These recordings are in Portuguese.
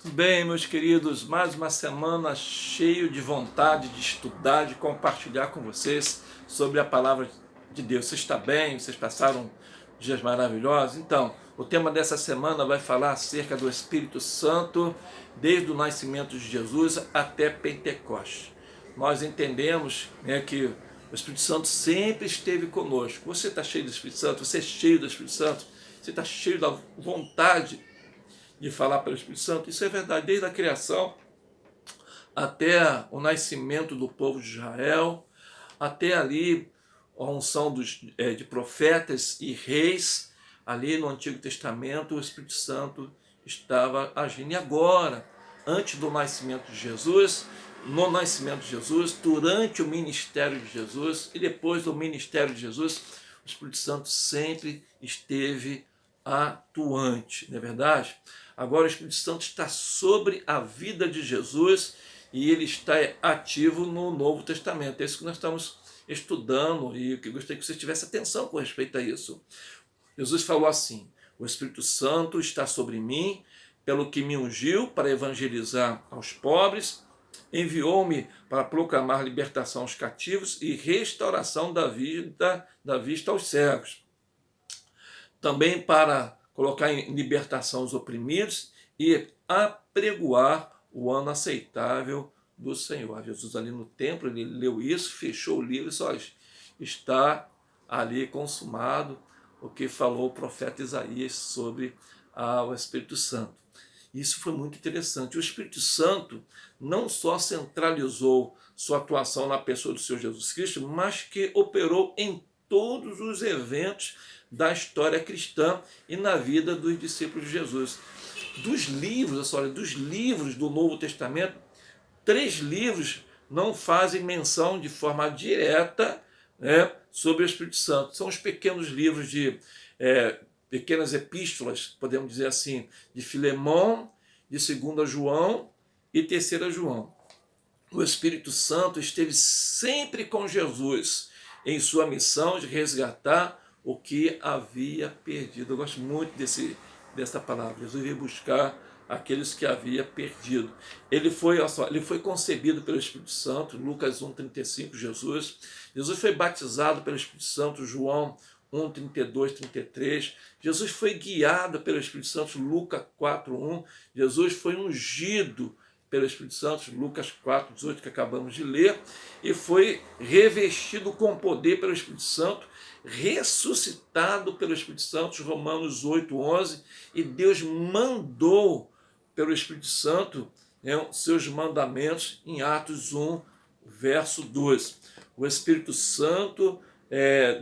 Tudo bem, meus queridos? Mais uma semana cheio de vontade de estudar, de compartilhar com vocês sobre a palavra de Deus. Você está bem? Vocês passaram dias maravilhosos? Então, o tema dessa semana vai falar acerca do Espírito Santo, desde o nascimento de Jesus até Pentecostes. Nós entendemos, que o Espírito Santo sempre esteve conosco. Você está cheio do Espírito Santo? Você é cheio do Espírito Santo? Você está cheio da vontade de falar pelo Espírito Santo? Isso é verdade, desde a criação até o nascimento do povo de Israel, até ali a unção de profetas e reis, ali no Antigo Testamento o Espírito Santo estava agindo. E agora, antes do nascimento de Jesus, no nascimento de Jesus, durante o ministério de Jesus e depois do ministério de Jesus, o Espírito Santo sempre esteve atuante, não é verdade? Agora o Espírito Santo está sobre a vida de Jesus e ele está ativo no Novo Testamento. É isso que nós estamos estudando e eu gostaria que você tivesse atenção com respeito a isso. Jesus falou assim: o Espírito Santo está sobre mim, pelo que me ungiu para evangelizar aos pobres, enviou-me para proclamar libertação aos cativos e restauração da vista aos cegos, também para colocar em libertação os oprimidos e apregoar o ano aceitável do Senhor. Jesus ali no templo, ele leu isso, fechou o livro e só está ali consumado o que falou o profeta Isaías sobre o Espírito Santo. Isso foi muito interessante. O Espírito Santo não só centralizou sua atuação na pessoa do Senhor Jesus Cristo, mas que operou em todos os eventos da história cristã e na vida dos discípulos de Jesus. Dos livros do Novo Testamento, 3 livros não fazem menção de forma direta, sobre o Espírito Santo. São os pequenos livros de pequenas epístolas, podemos dizer assim, de Filemão, de 2 João e 3 João. O Espírito Santo esteve sempre com Jesus em sua missão de resgatar o que havia perdido. Eu gosto muito dessa palavra. Jesus veio buscar aqueles que havia perdido. Ele foi concebido pelo Espírito Santo, Lucas 1,35, Jesus foi batizado pelo Espírito Santo, João 1, 32, 33. Jesus foi guiado pelo Espírito Santo, Lucas 4:1. Jesus foi ungido pelo Espírito Santo, Lucas 4:18, que acabamos de ler, e foi revestido com poder pelo Espírito Santo, ressuscitado pelo Espírito Santo, Romanos 8:11, e Deus mandou pelo Espírito Santo seus mandamentos em Atos 1, verso 2. O Espírito Santo,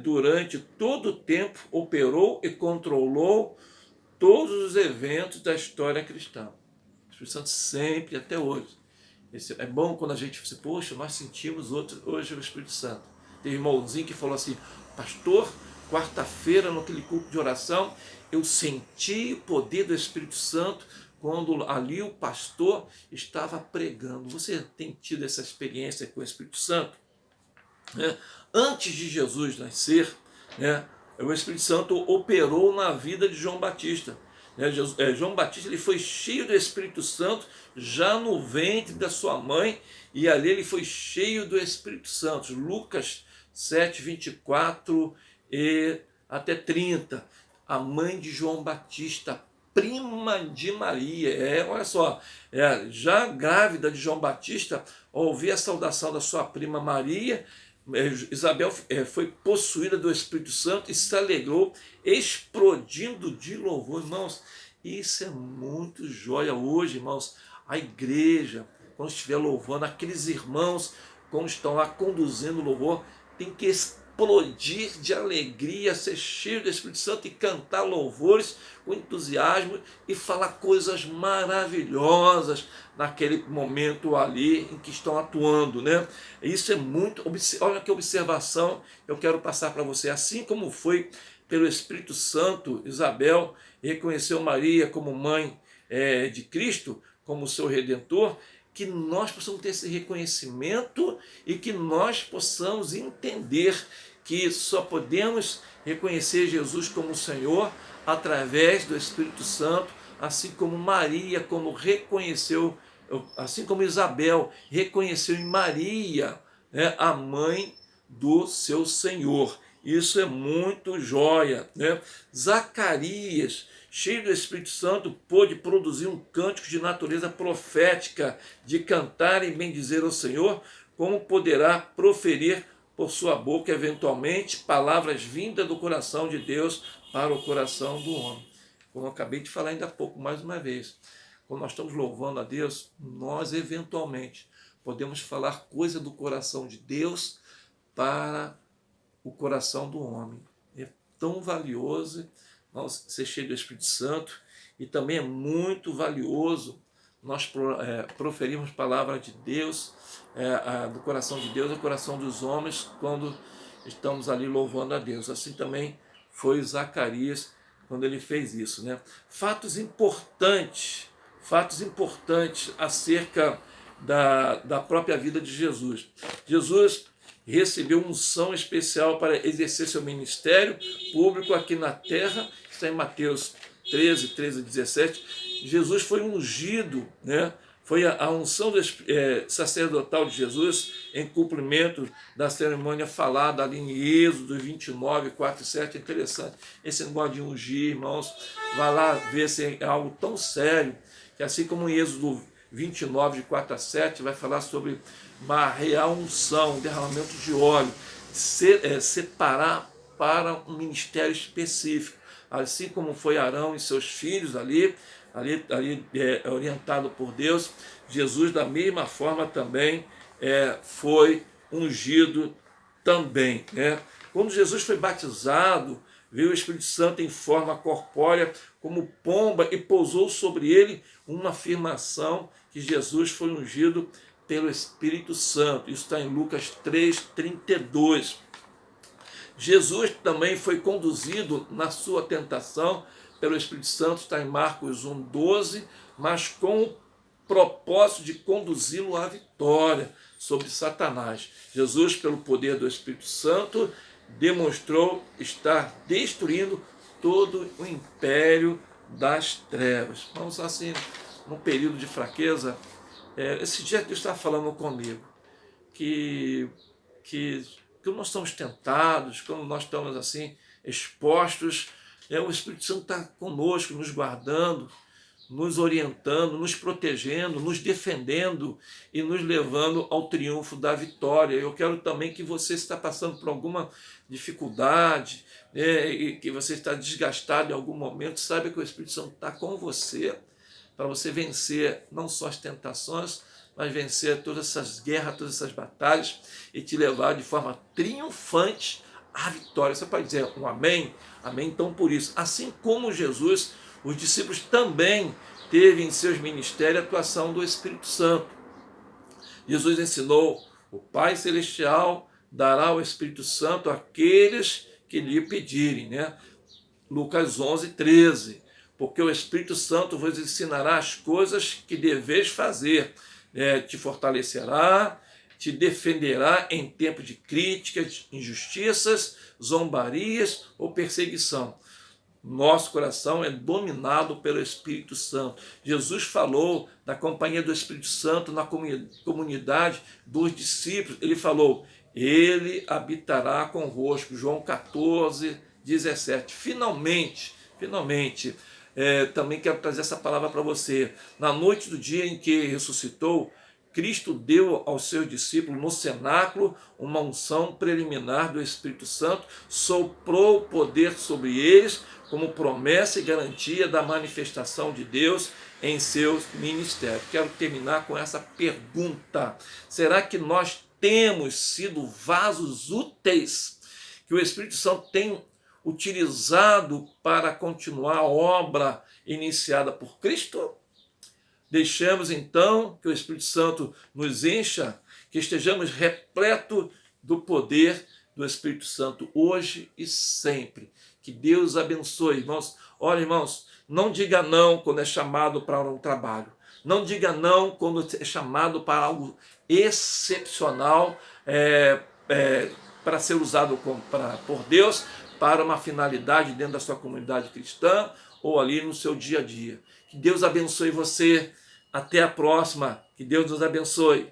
durante todo o tempo, operou e controlou todos os eventos da história cristã. O Espírito Santo sempre, até hoje. É bom quando a gente diz, poxa, nós sentimos hoje o Espírito Santo. Tem um irmãozinho que falou assim: pastor, quarta-feira, naquele culto de oração, eu senti o poder do Espírito Santo quando ali o pastor estava pregando. Você tem tido essa experiência com o Espírito Santo? Antes de Jesus nascer, o Espírito Santo operou na vida de João Batista. João Batista ele foi cheio do Espírito Santo já no ventre da sua mãe, e ali ele foi cheio do Espírito Santo. Lucas 7, 24 e até 30. A mãe de João Batista, prima de Maria, olha só, já grávida de João Batista, ao ouvir a saudação da sua prima Maria, Isabel foi possuída do Espírito Santo e se alegrou, explodindo de louvor. Irmãos, isso é muito joia hoje, irmãos. A igreja, quando estiver louvando, aqueles irmãos, quando estão lá conduzindo o louvor, tem que explodir de alegria, ser cheio do Espírito Santo e cantar louvores com entusiasmo e falar coisas maravilhosas naquele momento ali em que estão atuando, Isso é muito. Olha que observação eu quero passar para você. Assim como foi pelo Espírito Santo, Isabel reconheceu Maria como mãe de Cristo, como seu Redentor, que nós possamos ter esse reconhecimento e que nós possamos entender que só podemos reconhecer Jesus como Senhor através do Espírito Santo, assim como Maria, como reconheceu, assim como Isabel reconheceu em Maria, né, a mãe do seu Senhor. Isso é muito joia, né? Zacarias, cheio do Espírito Santo, pôde produzir um cântico de natureza profética, de cantar e bendizer ao Senhor, como poderá proferir por sua boca, eventualmente, palavras vindas do coração de Deus para o coração do homem. Como eu acabei de falar ainda há pouco, mais uma vez, quando nós estamos louvando a Deus, nós eventualmente podemos falar coisa do coração de Deus para o coração do homem. É tão valioso nós ser cheio do Espírito Santo, e também é muito valioso nós proferirmos palavra de Deus, do coração de Deus ao coração dos homens, quando estamos ali louvando a Deus. Assim também foi Zacarias quando ele fez isso, né? Fatos importantes acerca da própria vida de Jesus. Jesus recebeu unção especial para exercer seu ministério público aqui na terra. Está em Mateus 13, 13 a 17. Jesus foi ungido, né? Foi a unção sacerdotal de Jesus em cumprimento da cerimônia falada ali em Êxodo 29, 4 e 7. É interessante esse negócio de ungir, irmãos. Vai lá ver se é algo tão sério, que assim como em Êxodo 29, de 4 a 7, vai falar sobre uma real unção, um derramamento de óleo, separar para um ministério específico, assim como foi Arão e seus filhos ali orientado por Deus. Jesus da mesma forma também foi ungido também, né? Quando Jesus foi batizado, veio o Espírito Santo em forma corpórea como pomba e pousou sobre ele, uma afirmação que Jesus foi ungido pelo Espírito Santo. Isso está em Lucas 3:32. Jesus também foi conduzido na sua tentação pelo Espírito Santo, está em Marcos 1:12, mas com o propósito de conduzi-lo à vitória sobre Satanás. Jesus, pelo poder do Espírito Santo, demonstrou estar destruindo todo o império das trevas. Vamos assim, num período de fraqueza, esse dia que Deus está falando comigo, que nós estamos tentados, como nós estamos assim expostos, o Espírito Santo está conosco, nos guardando, nos orientando, nos protegendo, nos defendendo e nos levando ao triunfo da vitória. Eu quero também que você está passando por alguma dificuldade, e que você está desgastado em algum momento, saiba que o Espírito Santo está com você, para você vencer não só as tentações, mas vencer todas essas guerras, todas essas batalhas e te levar de forma triunfante à vitória. Você pode dizer um amém? Amém, então por isso. Assim como Jesus, os discípulos também teve em seus ministérios a atuação do Espírito Santo. Jesus ensinou: o Pai Celestial dará o Espírito Santo àqueles que lhe pedirem, né? Lucas 11:13. Porque o Espírito Santo vos ensinará as coisas que deveis fazer, te fortalecerá, te defenderá em tempo de críticas, injustiças, zombarias ou perseguição. Nosso coração é dominado pelo Espírito Santo. Jesus falou da companhia do Espírito Santo na comunidade dos discípulos. Ele falou: ele habitará convosco. João 14:17. Finalmente, também quero trazer essa palavra para você. Na noite do dia em que ressuscitou, Cristo deu aos seus discípulos no cenáculo uma unção preliminar do Espírito Santo, soprou o poder sobre eles como promessa e garantia da manifestação de Deus em seus ministérios. Quero terminar com essa pergunta: será que nós temos sido vasos úteis que o Espírito Santo tem utilizado para continuar a obra iniciada por Cristo? Deixamos então que o Espírito Santo nos encha, que estejamos repletos do poder do Espírito Santo hoje e sempre. Que Deus abençoe, irmãos. Olha, irmãos, não diga não quando é chamado para um trabalho. Não diga não quando é chamado para algo excepcional, para ser usado por Deus para uma finalidade dentro da sua comunidade cristã ou ali no seu dia a dia. Que Deus abençoe você. Até a próxima. Que Deus nos abençoe.